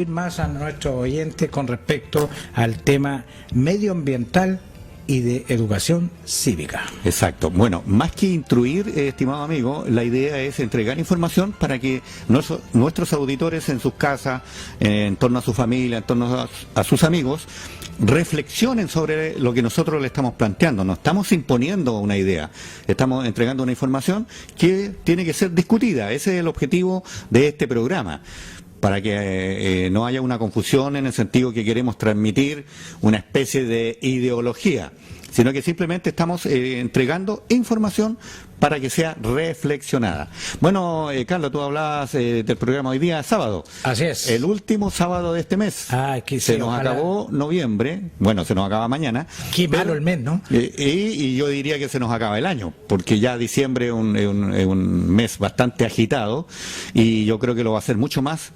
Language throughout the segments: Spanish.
más a nuestros oyentes con respecto al tema medioambiental y de educación cívica. Exacto. Bueno, más que instruir, estimado amigo, la idea es entregar información para que nuestros auditores en sus casas, en torno a su familia, en torno a sus amigos, reflexionen sobre lo que nosotros le estamos planteando. No estamos imponiendo una idea, estamos entregando una información que tiene que ser discutida. Ese es el objetivo de este programa, para que no haya una confusión en el sentido que queremos transmitir una especie de ideología, sino que simplemente estamos entregando información para que sea reflexionada. Bueno, Carlos, tú hablabas del programa hoy día, sábado. Así es. El último sábado de este mes. Se nos acabó noviembre, bueno, se nos acaba mañana. Qué malo el mes, ¿no? Y yo diría que se nos acaba el año, porque ya diciembre es un mes bastante agitado, y yo creo que lo va a ser mucho más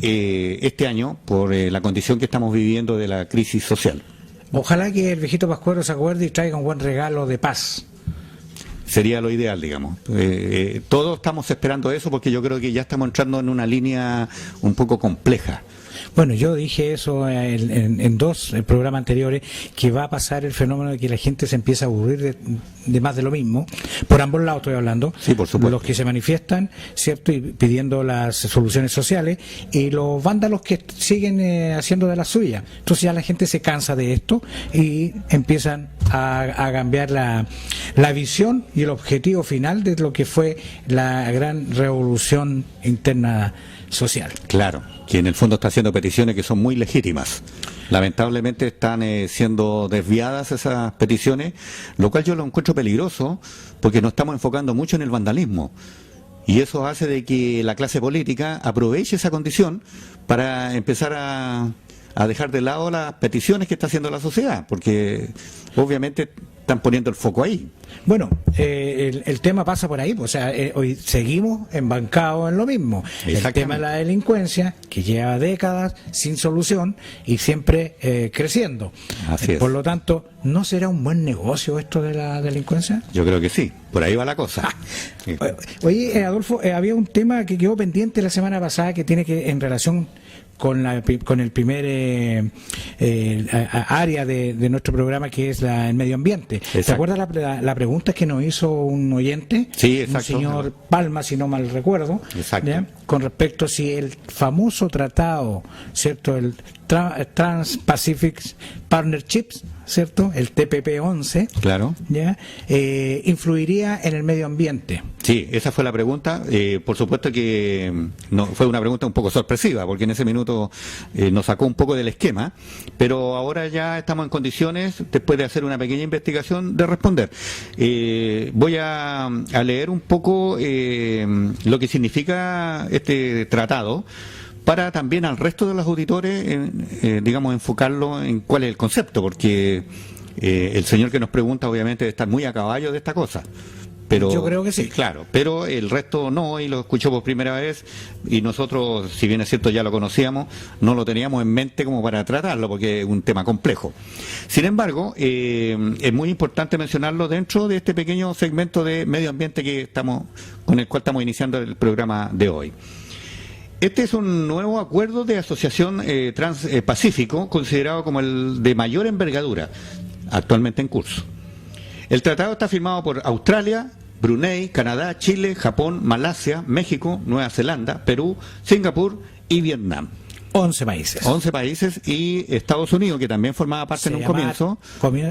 este año por la condición que estamos viviendo de la crisis social. Ojalá que el viejito Pascuero se acuerde y traiga un buen regalo de paz. Sería lo ideal, digamos. Todos estamos esperando eso, porque yo creo que ya estamos entrando en una línea un poco compleja. Bueno, yo dije eso en dos programas anteriores, que va a pasar el fenómeno de que la gente se empieza a aburrir de más de lo mismo. Por ambos lados estoy hablando. Sí, por supuesto. Los que se manifiestan, ¿cierto?, y pidiendo las soluciones sociales, y los vándalos que siguen haciendo de las suyas. Entonces ya la gente se cansa de esto y empiezan a cambiar la visión y el objetivo final de lo que fue la gran revolución interna social. Claro, que en el fondo está haciendo peticiones que son muy legítimas. Lamentablemente están siendo desviadas esas peticiones, lo cual yo lo encuentro peligroso, porque nos estamos enfocando mucho en el vandalismo, y eso hace de que la clase política aproveche esa condición para empezar a dejar de lado las peticiones que está haciendo la sociedad, porque obviamente están poniendo el foco ahí. Bueno, el tema pasa por ahí, o sea, hoy seguimos embancados en lo mismo. El tema de la delincuencia, que lleva décadas sin solución y siempre creciendo. Así es. Por lo tanto, ¿no será un buen negocio esto de la delincuencia? Yo creo que sí, por ahí va la cosa. Sí. Oye, Adolfo, había un tema que quedó pendiente la semana pasada, que tiene que en relación con el primer área de nuestro programa, que es el medio ambiente. Exacto. ¿Te acuerdas la pregunta que nos hizo un oyente? Sí, exacto. Un señor Palma, si no mal recuerdo. Exacto. ¿Ya? Con respecto a si el famoso tratado, ¿cierto?, el Trans-Pacific Partnerships, ¿cierto?, el TPP-11, claro, ¿ya?, influiría en el medio ambiente. Sí, esa fue la pregunta. Por supuesto que no fue una pregunta un poco sorpresiva, porque en ese minuto nos sacó un poco del esquema, pero ahora ya estamos en condiciones, después de hacer una pequeña investigación, de responder. Voy a leer un poco lo que significa este tratado, para también al resto de los auditores, digamos, enfocarlo en cuál es el concepto, porque el señor que nos pregunta obviamente debe estar muy a caballo de esta cosa. Pero, yo creo que sí. Claro, pero el resto no, y lo escuchó por primera vez, y nosotros, si bien es cierto ya lo conocíamos, no lo teníamos en mente como para tratarlo, porque es un tema complejo. Sin embargo, es muy importante mencionarlo dentro de este pequeño segmento de medio ambiente con el cual estamos iniciando el programa de hoy. Este es un nuevo acuerdo de asociación transpacífico, considerado como el de mayor envergadura, actualmente en curso. El tratado está firmado por Australia, Brunei, Canadá, Chile, Japón, Malasia, México, Nueva Zelanda, Perú, Singapur y Vietnam. 11 países. 11 países, y Estados Unidos, que también formaba parte en un comienzo.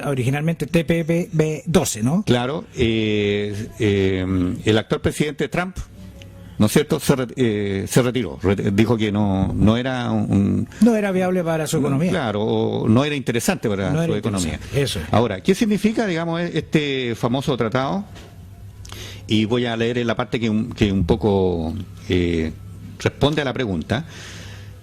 Originalmente TPP-12, ¿no? Claro, el actual presidente Trump, ¿no es cierto?, se retiró, dijo que no era no era viable para su economía. Claro, no era interesante para su economía. Eso es. Ahora, ¿qué significa, digamos, este famoso tratado? Y voy a leer en la parte que un poco responde a la pregunta.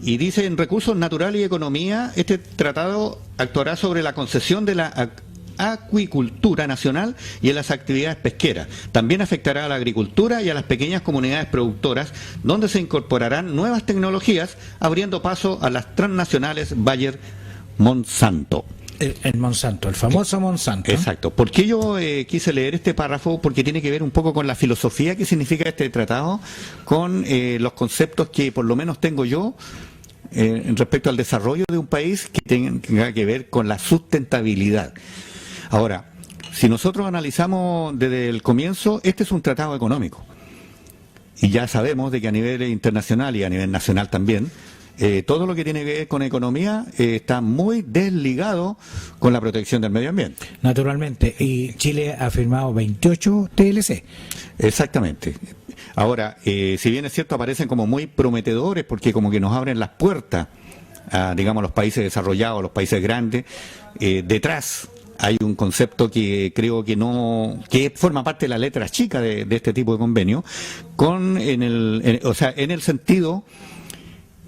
Y dice: en recursos naturales y economía, este tratado actuará sobre la concesión de la acuicultura nacional y en las actividades pesqueras. También afectará a la agricultura y a las pequeñas comunidades productoras, donde se incorporarán nuevas tecnologías, abriendo paso a las transnacionales Bayer-Monsanto. El Monsanto, el famoso Monsanto. Exacto. ¿Por qué yo quise leer este párrafo? Porque tiene que ver un poco con la filosofía que significa este tratado, con los conceptos que por lo menos tengo yo en respecto al desarrollo de un país que tenga que ver con la sustentabilidad. Ahora, si nosotros analizamos desde el comienzo, este es un tratado económico. Y ya sabemos de que a nivel internacional y a nivel nacional también, todo lo que tiene que ver con economía está muy desligado con la protección del medio ambiente. Naturalmente, y Chile ha firmado 28 TLC. Exactamente. Ahora, si bien es cierto, aparecen como muy prometedores porque como que nos abren las puertas a, digamos, los países desarrollados, los países grandes, detrás hay un concepto que creo que forma parte de la letra chica de este tipo de convenio, en el sentido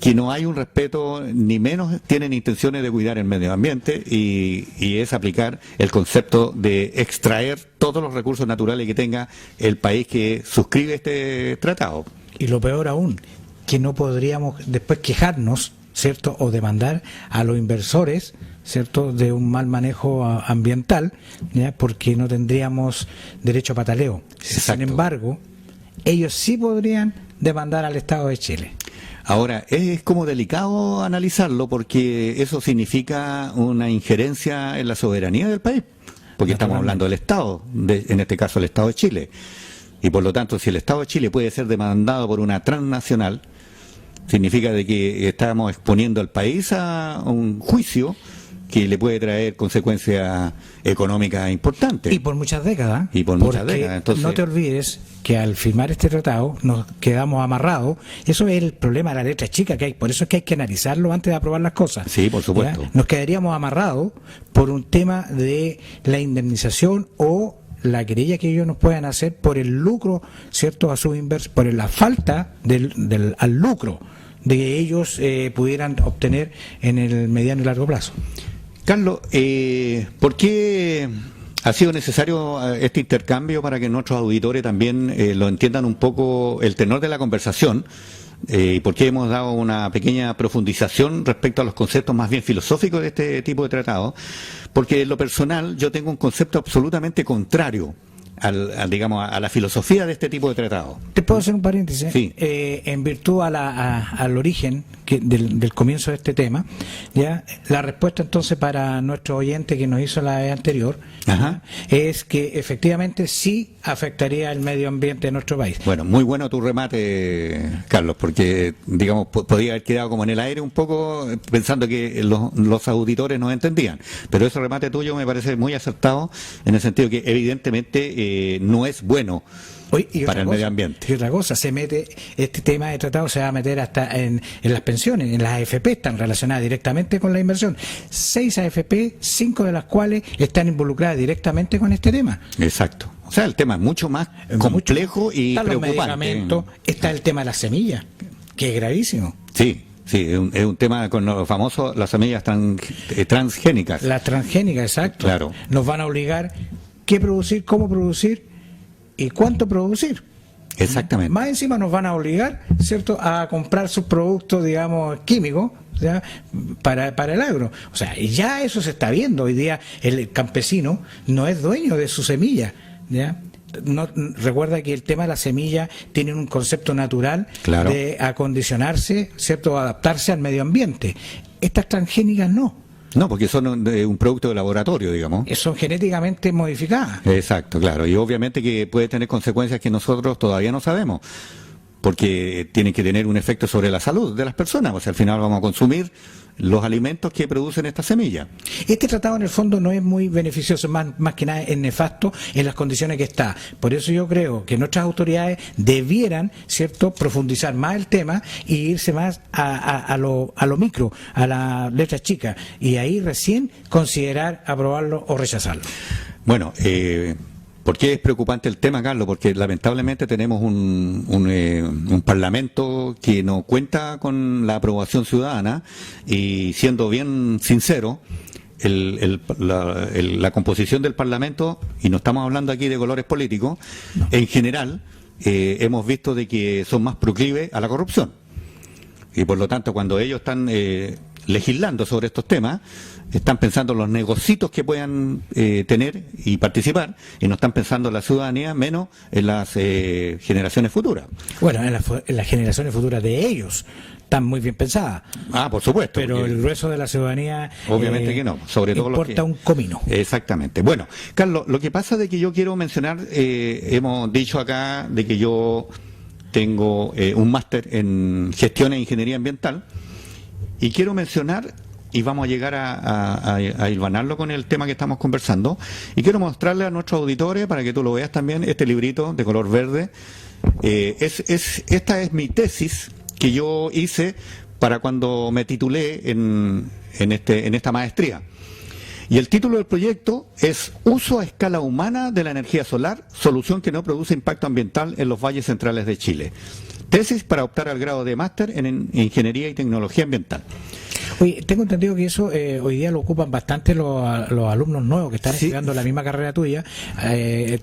que no hay un respeto, ni menos tienen intenciones de cuidar el medio ambiente, y es aplicar el concepto de extraer todos los recursos naturales que tenga el país que suscribe este tratado. Y lo peor aún, que no podríamos después quejarnos, ¿cierto?, o demandar a los inversores, ¿cierto?, de un mal manejo ambiental, ¿ya?, porque no tendríamos derecho a pataleo. Exacto. Sin embargo, ellos sí podrían demandar al Estado de Chile. Ahora, es como delicado analizarlo porque eso significa una injerencia en la soberanía del país, porque estamos hablando del Estado, en este caso el Estado de Chile. Y por lo tanto, si el Estado de Chile puede ser demandado por una transnacional, significa de que estamos exponiendo al país a un juicio que le puede traer consecuencias económicas importantes. Y por muchas décadas. Y por muchas décadas. Entonces, no te olvides que al firmar este tratado nos quedamos amarrados. Eso es el problema de la letra chica que hay. Por eso es que hay que analizarlo antes de aprobar las cosas. Sí, por supuesto. ¿Ya? Nos quedaríamos amarrados por un tema de la indemnización o la querella que ellos nos puedan hacer por el lucro, ¿cierto?, a sus inversores, por la falta al lucro de que ellos pudieran obtener en el mediano y largo plazo. Carlos, ¿por qué ha sido necesario este intercambio para que nuestros auditores también lo entiendan un poco el tenor de la conversación? ¿Por qué hemos dado una pequeña profundización respecto a los conceptos más bien filosóficos de este tipo de tratado? Porque en lo personal yo tengo un concepto absolutamente contrario digamos, a la filosofía de este tipo de tratado. ¿Te puedo hacer un paréntesis? Sí. En virtud al origen del comienzo de este tema, ya la respuesta entonces para nuestro oyente que nos hizo la vez anterior, es que efectivamente sí afectaría el medio ambiente de nuestro país. Bueno, muy bueno tu remate, Carlos, porque digamos podía haber quedado como en el aire un poco pensando que los auditores no entendían, pero ese remate tuyo me parece muy acertado en el sentido que evidentemente no es bueno para el medio ambiente. Y otra cosa, este tema de tratado se va a meter hasta en las pensiones, en las AFP, están relacionadas directamente con la inversión. 6 AFP, 5 de las cuales están involucradas directamente con este tema. Exacto. O sea, el tema es mucho más complejo y preocupante. Los medicamentos, está el tema de las semillas, que es gravísimo. Sí. Sí, es un tema con lo famoso, las semillas transgénicas. Las transgénicas, exacto. Claro. Nos van a obligar qué producir, cómo producir y cuánto producir. Exactamente. Más encima nos van a obligar, ¿cierto?, a comprar sus productos, digamos, químicos, ¿ya?, para el agro. O sea, ya eso se está viendo. Hoy día el campesino no es dueño de su semilla, ¿ya? No, recuerda que el tema de la semilla tiene un concepto natural, claro, de acondicionarse, ¿cierto?, adaptarse al medio ambiente. Estas transgénicas no. No, porque son un producto de laboratorio, digamos. Son genéticamente modificadas. Exacto, claro. Y obviamente que puede tener consecuencias que nosotros todavía no sabemos, porque tienen que tener un efecto sobre la salud de las personas. O sea, al final vamos a consumir los alimentos que producen esta semilla. Este tratado en el fondo no es muy beneficioso, más que nada es nefasto en las condiciones que está. Por eso yo creo que nuestras autoridades debieran, ¿cierto?, profundizar más el tema y irse más a lo micro, a la letra chica, y ahí recién considerar aprobarlo o rechazarlo. Bueno, ¿por qué es preocupante el tema, Carlos? Porque lamentablemente tenemos un Parlamento que no cuenta con la aprobación ciudadana, y siendo bien sincero, la composición del Parlamento, y no estamos hablando aquí de colores políticos, no, en general hemos visto de que son más proclives a la corrupción. Y por lo tanto, cuando ellos están legislando sobre estos temas, están pensando en los negocios que puedan tener y participar, y no están pensando en la ciudadanía, menos en las generaciones futuras. Bueno, en las generaciones futuras de ellos están muy bien pensadas. Ah, por supuesto. Pero el grueso de la ciudadanía obviamente que no, sobre todo importa un comino. Exactamente. Bueno, Carlos, lo que pasa de que yo quiero mencionar, hemos dicho acá de que yo tengo un máster en gestión e ingeniería ambiental, y quiero mencionar, y vamos a llegar a hilvanarlo con el tema que estamos conversando, y quiero mostrarle a nuestros auditores, para que tú lo veas también, este librito de color verde. Esta es mi tesis que yo hice para cuando me titulé en esta maestría. Y el título del proyecto es Uso a escala humana de la energía solar, solución que no produce impacto ambiental en los valles centrales de Chile. Tesis para optar al grado de máster en Ingeniería y Tecnología Ambiental. Oye, tengo entendido que eso hoy día lo ocupan bastante los alumnos nuevos que están estudiando la misma carrera tuya.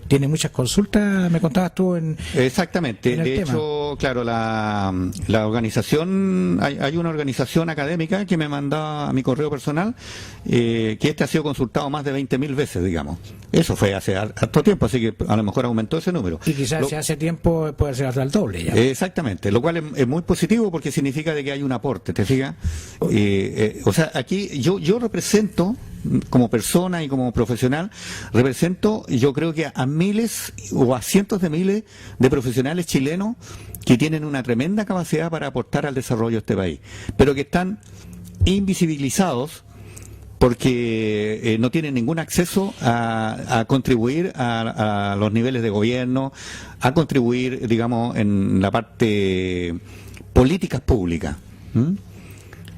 Tiene muchas consultas, me contabas tú Exactamente. en el de tema. hecho, claro, la organización, hay una organización académica que me mandaba a mi correo personal, que ha sido consultado más de 20.000 veces, digamos. Eso fue hace harto tiempo, así que a lo mejor aumentó ese número. Y quizás si hace tiempo puede ser hasta el doble ya. Exactamente, lo cual es muy positivo porque significa de que hay un aporte, ¿te fijas? O sea, aquí yo represento, como persona y como profesional, yo creo que a miles o a cientos de miles de profesionales chilenos que tienen una tremenda capacidad para aportar al desarrollo de este país, pero que están invisibilizados porque no tienen ningún acceso a contribuir a los niveles de gobierno, a contribuir, digamos, en la parte políticas públicas.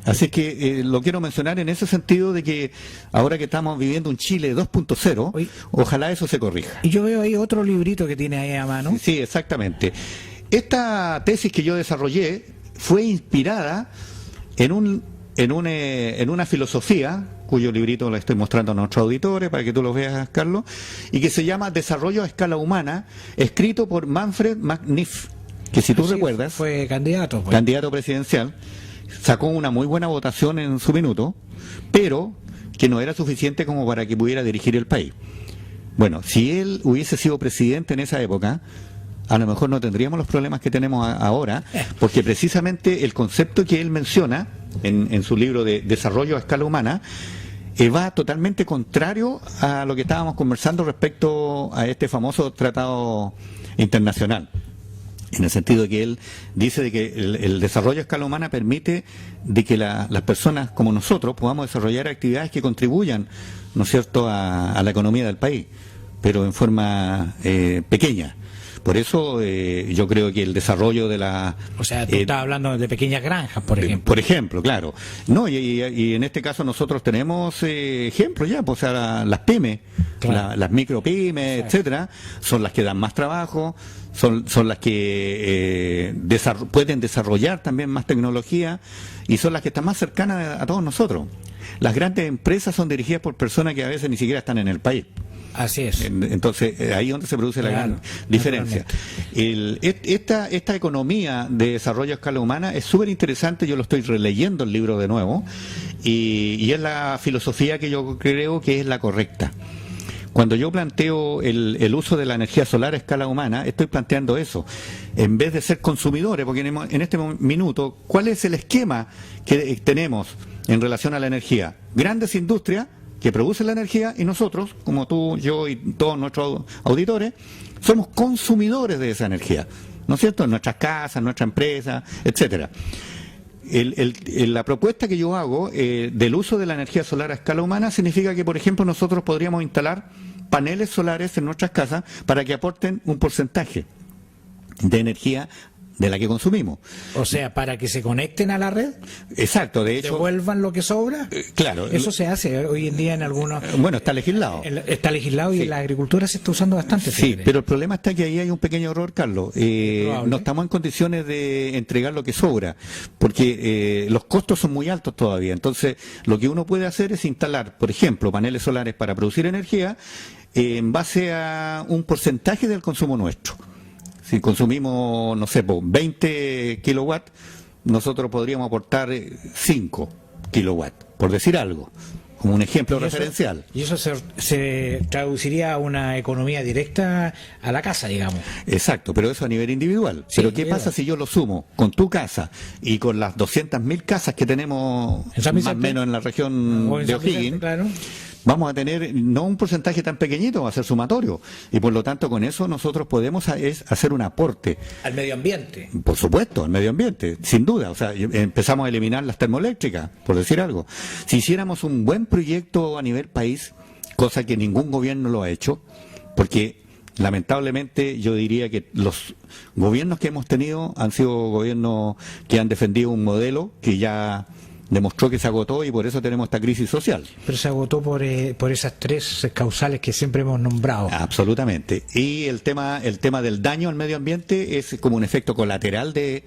Así que lo quiero mencionar en ese sentido de que ahora que estamos viviendo un Chile 2.0, ojalá eso se corrija. Y yo veo ahí otro librito que tiene ahí a mano. Sí, exactamente. Esta tesis que yo desarrollé fue inspirada en una filosofía, cuyo librito le estoy mostrando a nuestros auditores para que tú lo veas, Carlos, y que se llama Desarrollo a escala humana, escrito por Manfred McNiff, que si tú recuerdas, fue candidato presidencial. Sacó una muy buena votación en su minuto, pero que no era suficiente como para que pudiera dirigir el país. Bueno, si él hubiese sido presidente en esa época, a lo mejor no tendríamos los problemas que tenemos ahora, porque precisamente el concepto que él menciona en su libro de Desarrollo a escala humana va totalmente contrario a lo que estábamos conversando respecto a este famoso tratado internacional. En el sentido de que él dice de que el desarrollo a escala humana permite de que las personas como nosotros podamos desarrollar actividades que contribuyan, ¿no es cierto?, a la economía del país, pero en forma pequeña. Por eso yo creo que el desarrollo de la... O sea, tú estás hablando de pequeñas granjas, por ejemplo. Por ejemplo, claro. No, y en este caso nosotros tenemos ejemplos ya, pues, o sea, las pymes, claro. Las micropymes, etcétera, son las que dan más trabajo, son las que pueden desarrollar también más tecnología y son las que están más cercanas a todos nosotros. Las grandes empresas son dirigidas por personas que a veces ni siquiera están en el país. Así es. Entonces, ahí es donde se produce la gran diferencia. Esta economía de desarrollo a escala humana es súper interesante, yo lo estoy releyendo el libro de nuevo, y es la filosofía que yo creo que es la correcta. Cuando yo planteo el uso de la energía solar a escala humana, estoy planteando eso. En vez de ser consumidores, porque en este minuto, ¿cuál es el esquema que tenemos en relación a la energía? Grandes industrias que producen la energía y nosotros, como tú, yo y todos nuestros auditores, somos consumidores de esa energía, ¿no es cierto? En nuestras casas, en nuestra empresa, etcétera. La propuesta que yo hago del uso de la energía solar a escala humana significa que, por ejemplo, nosotros podríamos instalar paneles solares en nuestras casas para que aporten un porcentaje de energía de la que consumimos. O sea, para que se conecten a la red. Exacto, de hecho. ¿Devuelvan lo que sobra? Claro. Eso se hace hoy en día en algunos... Bueno, está legislado. Está legislado y en la agricultura se está usando bastante. Sí, pero el problema está que ahí hay un pequeño error, Carlos. No estamos en condiciones de entregar lo que sobra, porque los costos son muy altos todavía. Entonces, lo que uno puede hacer es instalar, por ejemplo, paneles solares para producir energía en base a un porcentaje del consumo nuestro. Si consumimos, no sé, 20 kilowatts, nosotros podríamos aportar 5 kilowatts, por decir algo, como un ejemplo referencial. Y eso se traduciría a una economía directa a la casa, digamos. Exacto, pero eso a nivel individual. Sí, pero ¿qué individual. pasa si yo lo sumo con tu casa y con las 200.000 casas que tenemos ¿En San más o Vicente? menos en la región O en de San Vicente, O'Higgins? claro. Vamos a tener no un porcentaje tan pequeñito, va a ser sumatorio. Y por lo tanto, con eso nosotros podemos hacer un aporte. Al medio ambiente. Por supuesto, al medio ambiente, sin duda. O sea, empezamos a eliminar las termoeléctricas, por decir algo. Si hiciéramos un buen proyecto a nivel país, cosa que ningún gobierno lo ha hecho, porque lamentablemente yo diría que los gobiernos que hemos tenido han sido gobiernos que han defendido un modelo que ya demostró que se agotó y por eso tenemos esta crisis social. Pero se agotó por esas tres causales que siempre hemos nombrado. Absolutamente. Y el tema del daño al medio ambiente es como un efecto colateral de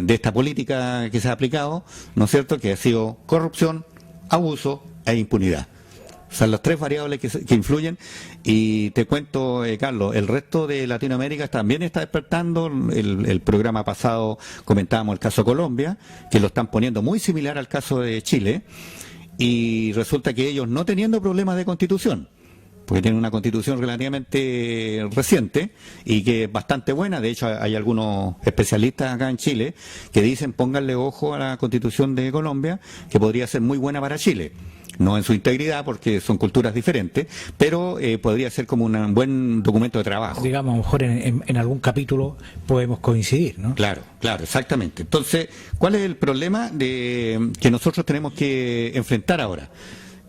esta política que se ha aplicado, ¿no es cierto?, que ha sido corrupción, abuso e impunidad. Son las tres variables que influyen. Y te cuento, Carlos, el resto de Latinoamérica también está despertando. El programa pasado comentábamos el caso Colombia, que lo están poniendo muy similar al caso de Chile, y resulta que ellos, no teniendo problemas de constitución, porque tienen una constitución relativamente reciente y que es bastante buena. De hecho, hay algunos especialistas acá en Chile que dicen pónganle ojo a la constitución de Colombia, que podría ser muy buena para Chile. No en su integridad, porque son culturas diferentes, pero podría ser como un buen documento de trabajo. Digamos, a lo mejor en algún capítulo podemos coincidir, ¿no? Claro, claro, exactamente. Entonces, ¿cuál es el problema que nosotros tenemos que enfrentar ahora?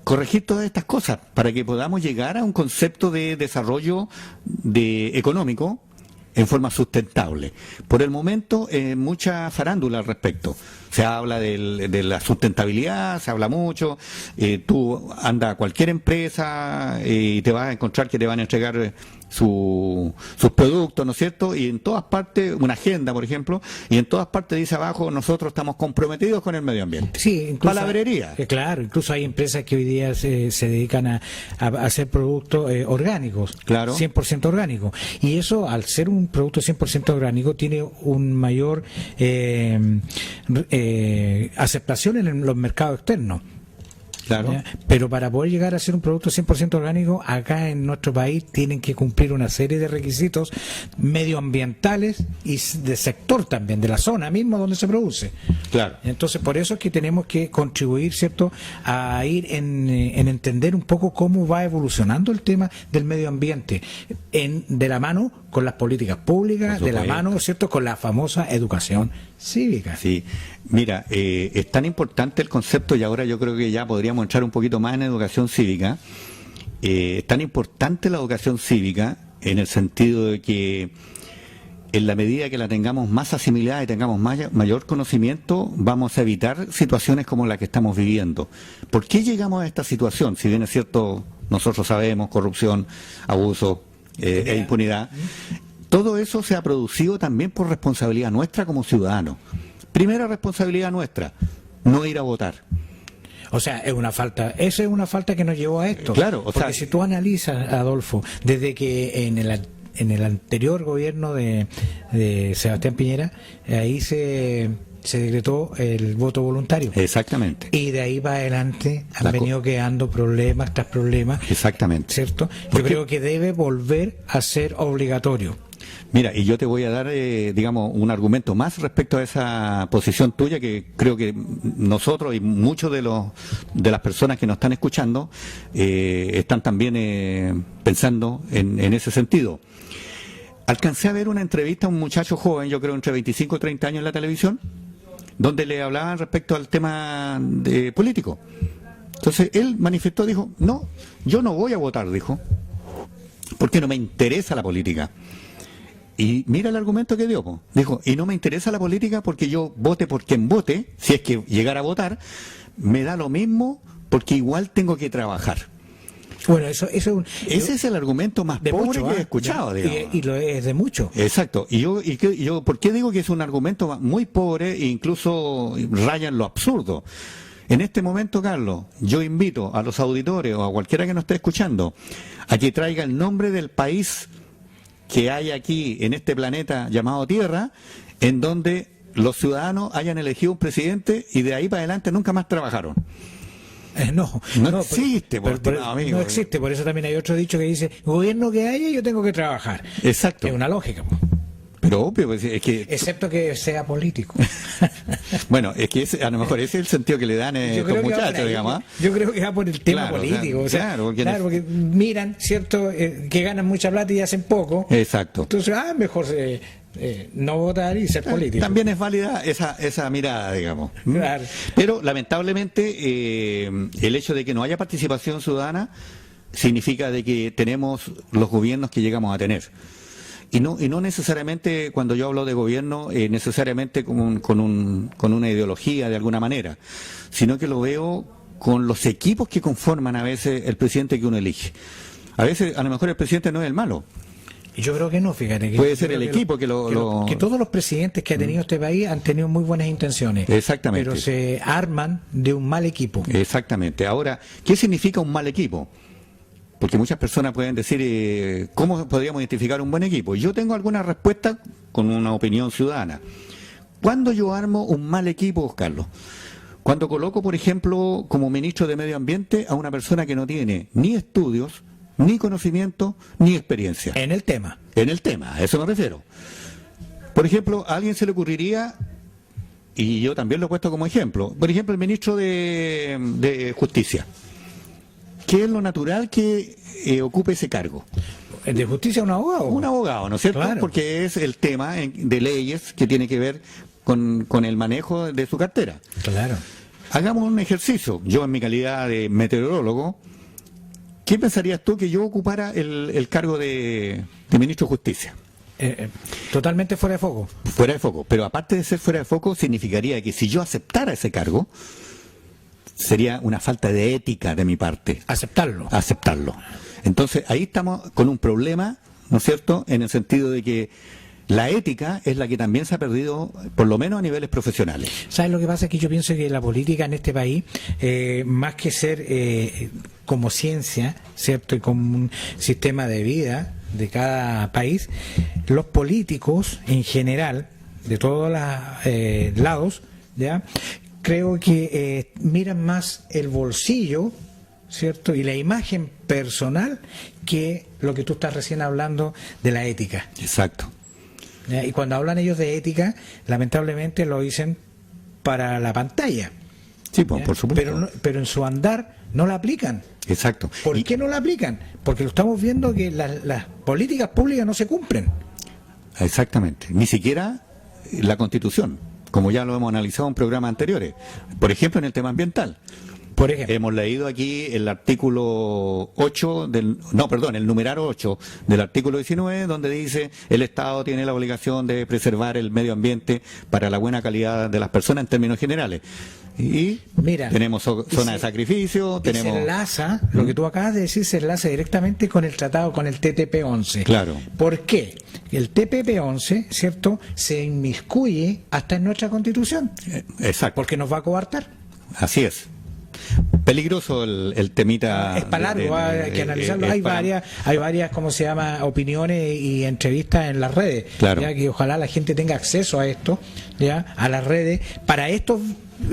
Corregir todas estas cosas para que podamos llegar a un concepto de desarrollo económico en forma sustentable. Por el momento, mucha farándula al respecto. Se habla de la sustentabilidad, se habla mucho. Tú andas a cualquier empresa y te vas a encontrar que te van a entregar sus productos, ¿no es cierto? Y en todas partes, una agenda, por ejemplo, y en todas partes dice abajo, nosotros estamos comprometidos con el medio ambiente. Sí, incluso, palabrería. Claro, incluso hay empresas que hoy día se dedican a hacer productos orgánicos, Claro. 100% orgánicos. Y eso, al ser un producto 100% orgánico, tiene un mayor aceptación en los mercados externos. Claro. ¿Ya? Pero para poder llegar a ser un producto 100% orgánico, acá en nuestro país tienen que cumplir una serie de requisitos medioambientales y de sector también, de la zona misma donde se produce. Claro. Entonces, por eso es que tenemos que contribuir, ¿cierto?, a ir en entender un poco cómo va evolucionando el tema del medio ambiente, de la mano con las políticas públicas, de la mano, ¿cierto?, con la famosa educación cívica. Sí, mira, es tan importante el concepto, y ahora yo creo que ya podríamos entrar un poquito más en educación cívica. Es tan importante la educación cívica en el sentido de que en la medida que la tengamos más asimilada y tengamos mayor conocimiento, vamos a evitar situaciones como la que estamos viviendo. ¿Por qué llegamos a esta situación? Si bien es cierto, nosotros sabemos corrupción, abuso e impunidad, todo eso se ha producido también por responsabilidad nuestra como ciudadanos. Primera responsabilidad nuestra, no ir a votar. O sea, esa es una falta que nos llevó a esto. Claro, porque si tú analizas, Adolfo, desde que en el anterior gobierno de Sebastián Piñera, ahí se decretó el voto voluntario. Exactamente. Y de ahí para adelante han venido quedando problemas tras problemas. Exactamente. ¿Cierto? Yo creo que debe volver a ser obligatorio. Mira, y yo te voy a dar, digamos, un argumento más respecto a esa posición tuya, que creo que nosotros y muchos de las personas que nos están escuchando están también pensando en ese sentido. Alcancé a ver una entrevista a un muchacho joven, yo creo entre 25 y 30 años en la televisión, donde le hablaban respecto al tema político. Entonces él manifestó, dijo, no, yo no voy a votar, dijo, porque no me interesa la política. Y mira el argumento que dio, po. Dijo, y no me interesa la política porque yo vote por quien vote, si es que llegara a votar, me da lo mismo porque igual tengo que trabajar. Bueno, ese es el argumento más pobre que he escuchado, digamos. Y lo es de mucho. Exacto. Y yo, ¿por qué digo que es un argumento muy pobre e incluso raya en lo absurdo? En este momento, Carlos, yo invito a los auditores o a cualquiera que nos esté escuchando a que traiga el nombre del país que hay aquí en este planeta llamado Tierra, en donde los ciudadanos hayan elegido un presidente y de ahí para adelante nunca más trabajaron. No existe, amigo. No existe, por eso también hay otro dicho que dice, gobierno que haya, yo tengo que trabajar. Exacto. Es una lógica. Pero obvio, pues, es que... Excepto que sea político. Bueno, es que a lo mejor ese es el sentido que le dan estos muchachos, digamos. Yo creo que va por el tema político. Porque miran, ¿cierto? Que ganan mucha plata y hacen poco. Exacto. Entonces, mejor no votar y ser político. También es válida esa mirada, digamos. Claro. Pero lamentablemente el hecho de que no haya participación ciudadana significa de que tenemos los gobiernos que llegamos a tener. Y no necesariamente, cuando yo hablo de gobierno, necesariamente con una ideología de alguna manera, sino que lo veo con los equipos que conforman a veces el presidente que uno elige. A veces, a lo mejor el presidente no es el malo. Yo creo que no, fíjate. Puede ser el equipo que todos los presidentes que ha tenido este país han tenido muy buenas intenciones. Exactamente. Pero se arman de un mal equipo. Exactamente. Ahora, ¿qué significa un mal equipo? Porque muchas personas pueden decir, ¿cómo podríamos identificar un buen equipo? Yo tengo alguna respuesta con una opinión ciudadana. ¿Cuándo yo armo un mal equipo, Carlos? Cuando coloco, por ejemplo, como ministro de Medio Ambiente a una persona que no tiene ni estudios, ni conocimiento, ni experiencia. En el tema. En el tema, a eso me refiero. Por ejemplo, a alguien se le ocurriría, y yo también lo he puesto como ejemplo, por ejemplo, el ministro de Justicia. ¿Qué es lo natural que ocupe ese cargo? ¿El de justicia un abogado? Un abogado, ¿no es cierto? Claro. Porque es el tema de leyes que tiene que ver con el manejo de su cartera. Claro. Hagamos un ejercicio. Yo, en mi calidad de meteorólogo, ¿qué pensarías tú que yo ocupara el cargo de ministro de Justicia? Totalmente fuera de foco. Fuera de foco. Pero aparte de ser fuera de foco, significaría que si yo aceptara ese cargo, sería una falta de ética de mi parte. Aceptarlo. Entonces, ahí estamos con un problema, ¿no es cierto?, en el sentido de que la ética es la que también se ha perdido, por lo menos a niveles profesionales. ¿Sabes lo que pasa? Es que yo pienso que la política en este país, más que ser como ciencia, ¿cierto?, y como un sistema de vida de cada país, los políticos en general, de todos los lados, ¿ya?, creo que miran más el bolsillo, ¿cierto?, y la imagen personal que lo que tú estás recién hablando de la ética. Exacto. ¿Ya? Y cuando hablan ellos de ética, lamentablemente lo dicen para la pantalla. Sí, pues, por supuesto. Pero en su andar no la aplican. Exacto. ¿Por qué no la aplican? Porque lo estamos viendo que las políticas públicas no se cumplen. Exactamente. Ni siquiera la Constitución, como ya lo hemos analizado en programas anteriores. Por ejemplo, en el tema ambiental. Por ejemplo. Hemos leído aquí el artículo 8, el numeral 8 del artículo 19, donde dice el Estado tiene la obligación de preservar el medio ambiente para la buena calidad de las personas en términos generales. Y mira, tenemos zona de sacrificio, tenemos... Se enlaza, lo que tú acabas de decir, se enlaza directamente con el tratado, con el TPP-11. Claro. ¿Por qué? El TPP-11, ¿cierto?, se inmiscuye hasta en nuestra Constitución. Exacto. Porque nos va a coartar. Así es. Peligroso el temita. Es para largo, hay que analizarlo. Hay varias, ¿cómo se llama?, opiniones y entrevistas en las redes. Claro. Ya que ojalá la gente tenga acceso a esto, ya, a las redes, para estos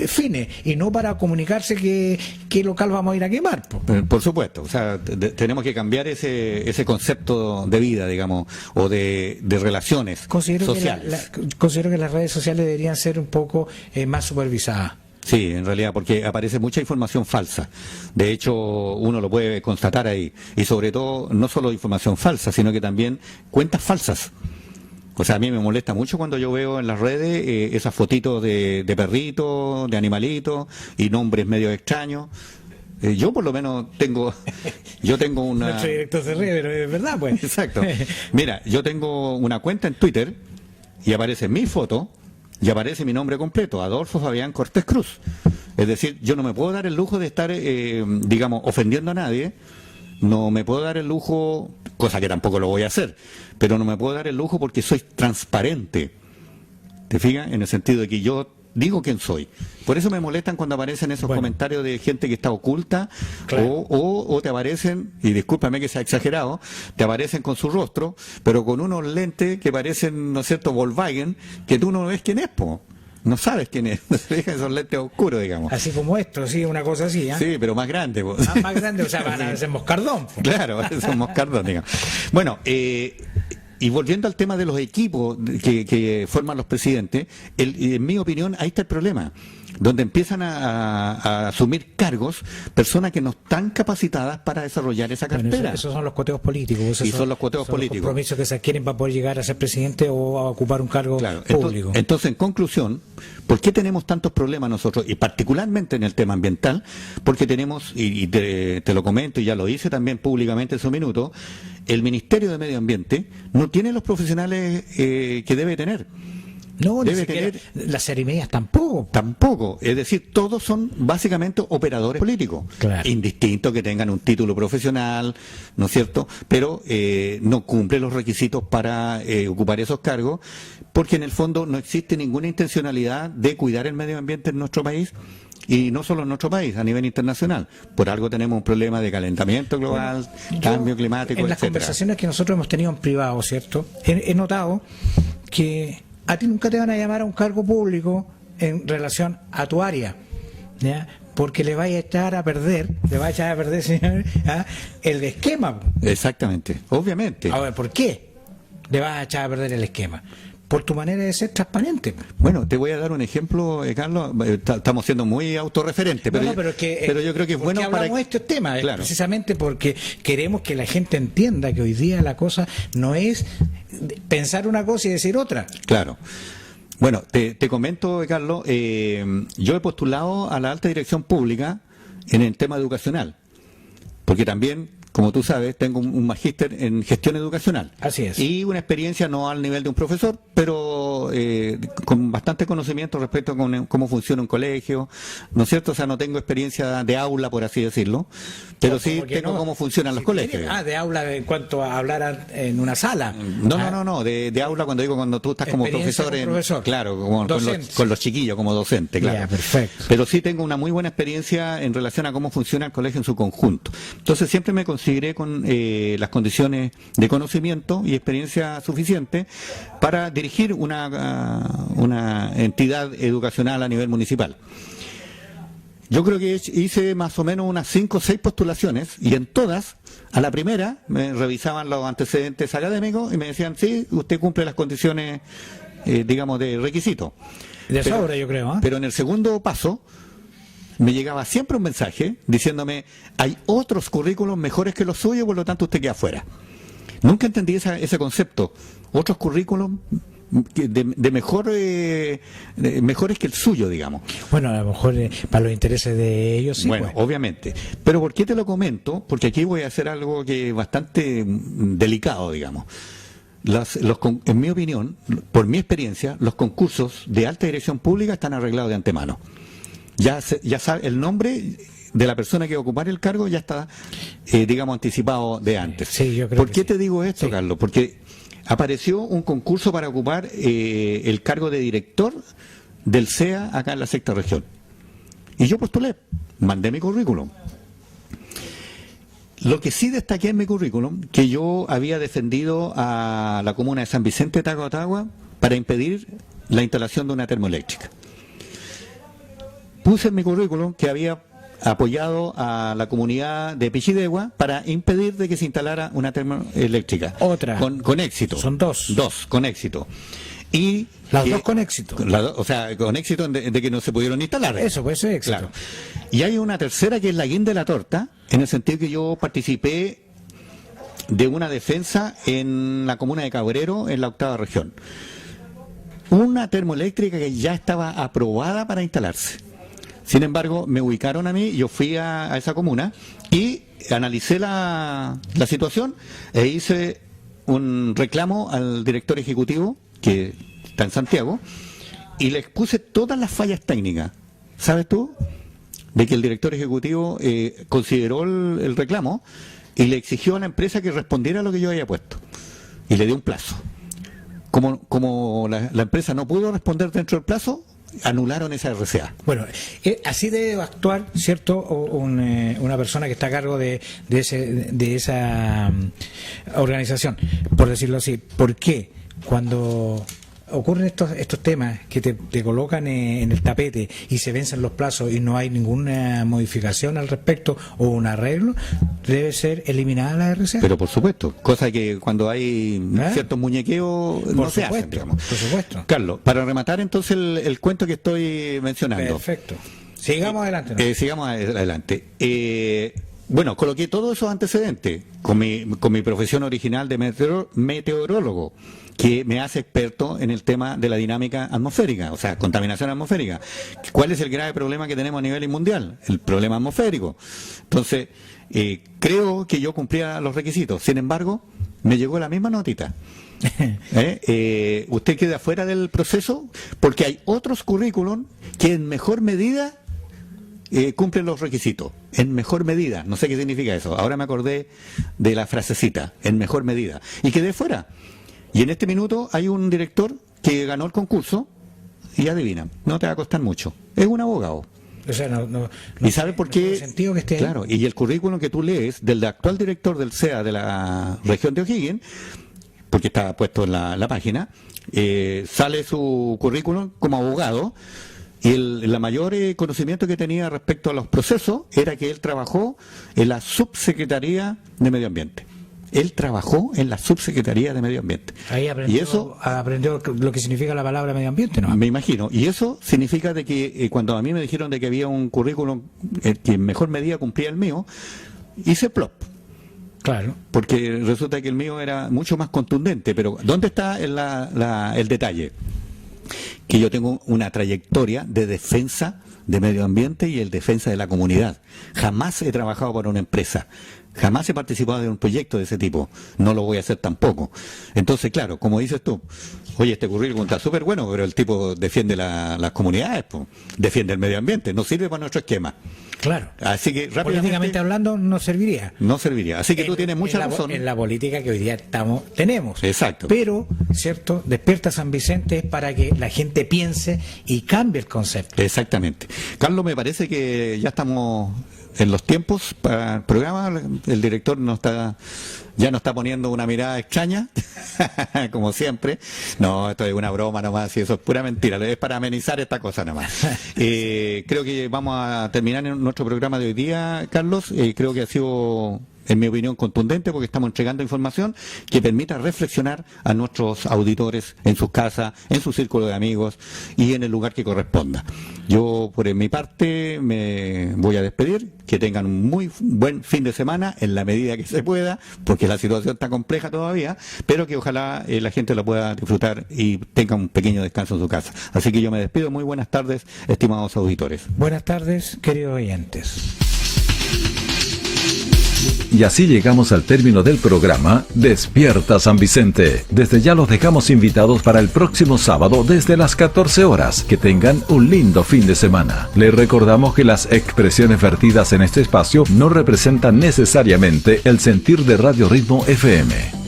fines y no para comunicarse qué local vamos a ir a quemar. Por supuesto, o sea, tenemos que cambiar ese concepto de vida, digamos, o de relaciones sociales. Considero que las redes sociales deberían ser un poco más supervisadas. Sí, en realidad, porque aparece mucha información falsa. De hecho, uno lo puede constatar ahí. Y sobre todo, no solo información falsa, sino que también cuentas falsas. O sea, a mí me molesta mucho cuando yo veo en las redes esas fotitos de perritos, de animalitos y nombres medio extraños. Yo por lo menos tengo una... Nuestro director se ríe, pero es verdad, pues. Exacto. Mira, yo tengo una cuenta en Twitter y aparece mi foto y aparece mi nombre completo, Adolfo Fabián Cortés Cruz. Es decir, yo no me puedo dar el lujo de estar, digamos, ofendiendo a nadie. No me puedo dar el lujo, cosa que tampoco lo voy a hacer, pero no me puedo dar el lujo porque soy transparente. ¿Te fijas? En el sentido de que yo digo quién soy. Por eso me molestan cuando aparecen esos comentarios de gente que está oculta, claro, o te aparecen, y discúlpame que sea exagerado, te aparecen con su rostro, pero con unos lentes que parecen, ¿no es cierto?, Volkswagen, que tú no ves quién es, po. No sabes quién es, no se dejan esos lentes oscuros, digamos. así como esto, sí, una cosa así, ¿eh? Sí, pero más grande. Po. Más grande, o sea, van a ser moscardón. Po. Claro, son moscardón, digamos. Bueno, y volviendo al tema de los equipos que forman los presidentes, en mi opinión, ahí está el problema, donde empiezan a asumir cargos personas que no están capacitadas para desarrollar esa cartera. Bueno, esos son los coteos políticos. Y son los coteos políticos. Los compromisos que se adquieren para poder llegar a ser presidente o a ocupar un cargo público. Entonces, en conclusión, ¿por qué tenemos tantos problemas nosotros? Y particularmente en el tema ambiental, porque tenemos, y te lo comento y ya lo hice también públicamente en su minuto, el Ministerio de Medio Ambiente no tiene los profesionales que debe tener. No, ni siquiera las cerimonias tampoco. Tampoco, es decir, todos son básicamente operadores políticos, claro, indistinto que tengan un título profesional, ¿no es cierto? Pero no cumplen los requisitos para ocupar esos cargos, porque en el fondo no existe ninguna intencionalidad de cuidar el medio ambiente en nuestro país. Y no solo en nuestro país, a nivel internacional. Por algo tenemos un problema de calentamiento global, cambio climático, en las conversaciones que nosotros hemos tenido en privado, ¿cierto? He notado que a ti nunca te van a llamar a un cargo público en relación a tu área, ¿ya? Porque le vaya a echar a perder, señor, ¿ah?, el esquema. Exactamente, obviamente. A ver, ¿por qué le vas a echar a perder el esquema? Por tu manera de ser transparente. Bueno, te voy a dar un ejemplo, Carlos. Estamos siendo muy autorreferentes, pero yo creo que es bueno para de estos temas, claro, precisamente porque queremos que la gente entienda que hoy día la cosa no es pensar una cosa y decir otra. Claro. Bueno, te comento, Carlos, yo he postulado a la alta dirección pública en el tema educacional, porque también, como tú sabes, tengo un magíster en gestión educacional. Así es. Y una experiencia no al nivel de un profesor, pero con bastante conocimiento respecto a cómo funciona un colegio, ¿no es cierto? O sea, no tengo experiencia de aula, por así decirlo, pero sí tengo cómo funcionan los colegios. De aula en cuanto a hablar en una sala. No, de aula cuando tú estás como profesor, claro, con los chiquillos, como docente, claro. Ya, perfecto. Pero sí tengo una muy buena experiencia en relación a cómo funciona el colegio en su conjunto. Entonces siempre me consideré con las condiciones de conocimiento y experiencia suficiente para dirigir una entidad educacional a nivel municipal. Yo creo que hice más o menos unas 5 o 6 postulaciones y en todas, a la primera, me revisaban los antecedentes académicos y me decían, sí, usted cumple las condiciones, digamos, de requisito. De sobra, yo creo. Pero en el segundo paso, me llegaba siempre un mensaje diciéndome, hay otros currículos mejores que los suyos, por lo tanto usted queda fuera. Nunca entendí ese concepto. Otros currículos de mejores que el suyo, digamos. Bueno, a lo mejor para los intereses de ellos sí. Bueno, obviamente. Pero ¿por qué te lo comento? Porque aquí voy a hacer algo que es bastante delicado, digamos. En mi opinión, por mi experiencia, los concursos de alta dirección pública están arreglados de antemano. Ya sabe, el nombre de la persona que va a ocupar el cargo ya está, digamos, anticipado de antes. Sí, yo creo ¿Por qué te digo esto, sí, Carlos? Porque apareció un concurso para ocupar el cargo de director del CEA acá en la sexta región. Y yo postulé, mandé mi currículum. Lo que sí destaqué en mi currículum, que yo había defendido a la comuna de San Vicente de Tagua para impedir la instalación de una termoeléctrica. Puse en mi currículum que había apoyado a la comunidad de Pichidegua para impedir de que se instalara una termoeléctrica. Otra. Con éxito. Son 2. 2, con éxito. Y las 2 con éxito. O sea, con éxito de que no se pudieron instalar. Eso, pues eso es éxito. Claro. Y hay una tercera que es la guinda de la torta, en el sentido que yo participé de una defensa en la comuna de Cabrero, en la 8ª región. Una termoeléctrica que ya estaba aprobada para instalarse. Sin embargo, me ubicaron a mí, yo fui a esa comuna y analicé la situación e hice un reclamo al director ejecutivo, que está en Santiago, y le expuse todas las fallas técnicas. ¿Sabes tú? De que el director ejecutivo consideró el reclamo y le exigió a la empresa que respondiera a lo que yo había puesto. Y le dio un plazo. Como la empresa no pudo responder dentro del plazo, anularon esa RCA. Bueno, así debe actuar, ¿cierto? Una persona que está a cargo de esa organización, por decirlo así. ¿Por qué? Cuando ocurren estos temas que te colocan en el tapete y se vencen los plazos y no hay ninguna modificación al respecto o un arreglo, debe ser eliminada la RCA. Pero por supuesto, cosa que cuando hay ciertos muñequeos no se hacen, digamos. Por supuesto. Carlos, para rematar entonces el cuento que estoy mencionando. Perfecto. Sigamos adelante, ¿no? Sigamos adelante. Bueno, coloqué todos esos antecedentes con mi profesión original de meteorólogo, que me hace experto en el tema de la dinámica atmosférica, o sea, contaminación atmosférica. ¿Cuál es el grave problema que tenemos a nivel mundial? El problema atmosférico. Entonces, creo que yo cumplía los requisitos. Sin embargo, me llegó la misma notita. Usted queda fuera del proceso porque hay otros currículum que en mejor medida cumplen los requisitos. En mejor medida. No sé qué significa eso. Ahora me acordé de la frasecita, en mejor medida. Y quedé fuera. Y en este minuto hay un director que ganó el concurso y adivina, no te va a costar mucho. Es un abogado. O sea, ¿Y sabe por qué? Sentido que esté ahí. Claro, y el currículum que tú lees del actual director del CEA de la región de O'Higgins, porque está puesto en la página, sale su currículum como abogado, y el mayor conocimiento que tenía respecto a los procesos era que él trabajó en la Subsecretaría de Medio Ambiente. Él trabajó en la Subsecretaría de Medio Ambiente. Ahí aprendió lo que significa la palabra medio ambiente, ¿no? Me imagino. Y eso significa de que cuando a mí me dijeron de que había un currículum que en mejor medida cumplía el mío, hice plop. Claro. Porque resulta que el mío era mucho más contundente. Pero ¿dónde está el detalle? Que yo tengo una trayectoria de defensa de medio ambiente y el defensa de la comunidad. Jamás he trabajado para una empresa. Jamás he participado de un proyecto de ese tipo. No lo voy a hacer tampoco. Entonces, claro, como dices tú, oye, este currículum está súper bueno, pero el tipo defiende las comunidades, defiende el medio ambiente, no sirve para nuestro esquema. Claro. Así que rápidamente, políticamente hablando, no serviría. No serviría. Así que tú tienes mucha razón. En la política que hoy día tenemos. Exacto. Pero, ¿cierto? Despierta San Vicente para que la gente piense y cambie el concepto. Exactamente. Carlos, me parece que ya estamos en los tiempos para el programa. El director ya nos está poniendo una mirada extraña, como siempre. No, esto es una broma nomás, y eso es pura mentira, es para amenizar esta cosa nomás. Creo que vamos a terminar en nuestro programa de hoy día, Carlos. Creo que ha sido, en mi opinión, contundente, porque estamos entregando información que permita reflexionar a nuestros auditores en sus casas, en su círculo de amigos y en el lugar que corresponda. Yo, por mi parte, me voy a despedir. Que tengan un muy buen fin de semana en la medida que se pueda, porque la situación está compleja todavía, pero que ojalá la gente lo pueda disfrutar y tenga un pequeño descanso en su casa. Así que yo me despido. Muy buenas tardes, estimados auditores. Buenas tardes, queridos oyentes. Y así llegamos al término del programa Despierta San Vicente. Desde ya los dejamos invitados para el próximo sábado desde las 14 horas. Que tengan un lindo fin de semana. Les recordamos que las expresiones vertidas en este espacio no representan necesariamente el sentir de Radio Ritmo FM.